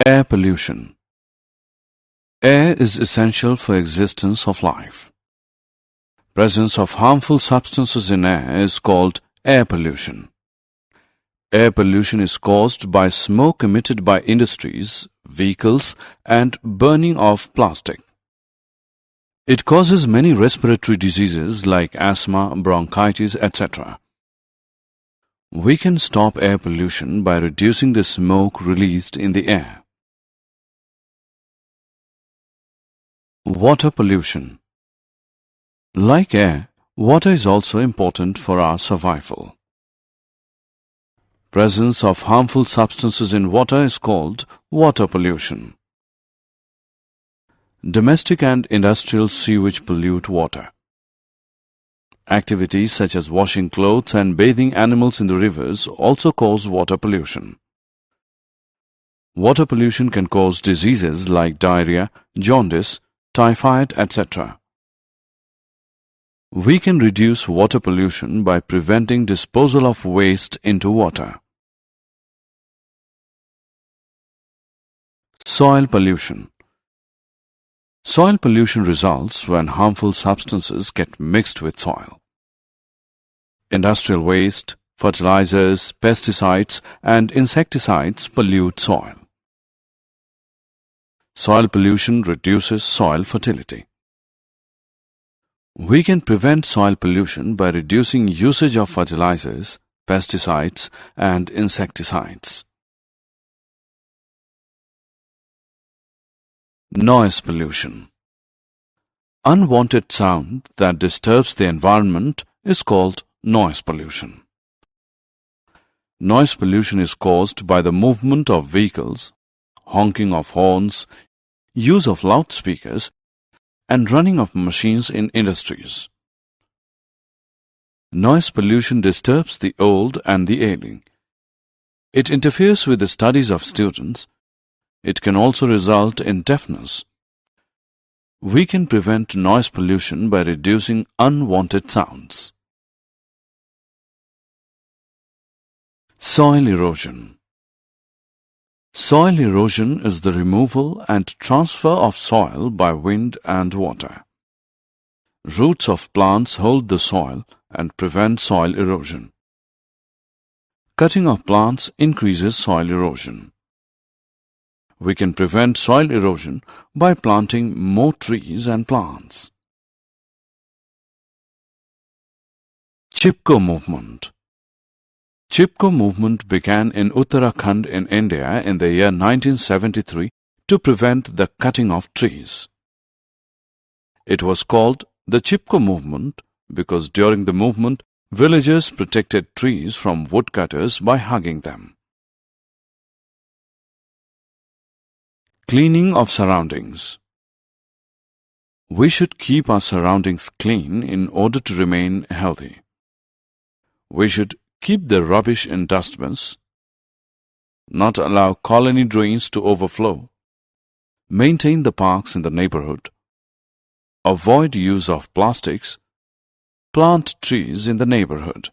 Air pollution. Air is essential for existence of life. Presence of harmful substances in air is called air pollution. Air pollution is caused by smoke emitted by industries, vehicles, and burning of plastic. It causes many respiratory diseases like asthma, bronchitis, etc. We can stop air pollution by reducing the smoke released in the air. Water pollution. Like air, water is also important for our survival. Presence of harmful substances in water is called water pollution. Domestic and industrial sewage pollute water. Activities such as washing clothes and bathing animals in the rivers also cause water pollution. Water pollution can cause diseases like diarrhea, jaundice, typhoid, etc. We can reduce water pollution by preventing disposal of waste into water. Soil pollution. Soil pollution results when harmful substances get mixed with soil. Industrial waste, fertilizers, pesticides, and insecticides pollute soil. Soil pollution reduces soil fertility. We can prevent soil pollution by reducing usage of fertilizers, pesticides, and insecticides. Noise pollution. Unwanted sound that disturbs the environment is called noise pollution. Noise pollution is caused by the movement of vehicles, honking of horns, use of loudspeakers, and running of machines in industries. Noise pollution disturbs the old and the ailing. It interferes with the studies of students. It can also result in deafness. We can prevent noise pollution by reducing unwanted sounds. Soil erosion. Soil erosion is the removal and transfer of soil by wind and water. Roots of plants hold the soil and prevent soil erosion. Cutting of plants increases soil erosion. We can prevent soil erosion by planting more trees and plants. Chipko movement. Chipko movement began in Uttarakhand in India in the year 1973 to prevent the cutting of trees. It was called the Chipko movement because during the movement, villagers protected trees from woodcutters by hugging them. Cleaning of surroundings. We should keep our surroundings clean in order to remain healthy. We should keep the rubbish in dustbins, not allow colony drains to overflow, maintain the parks in the neighborhood, avoid use of plastics, plant trees in the neighborhood.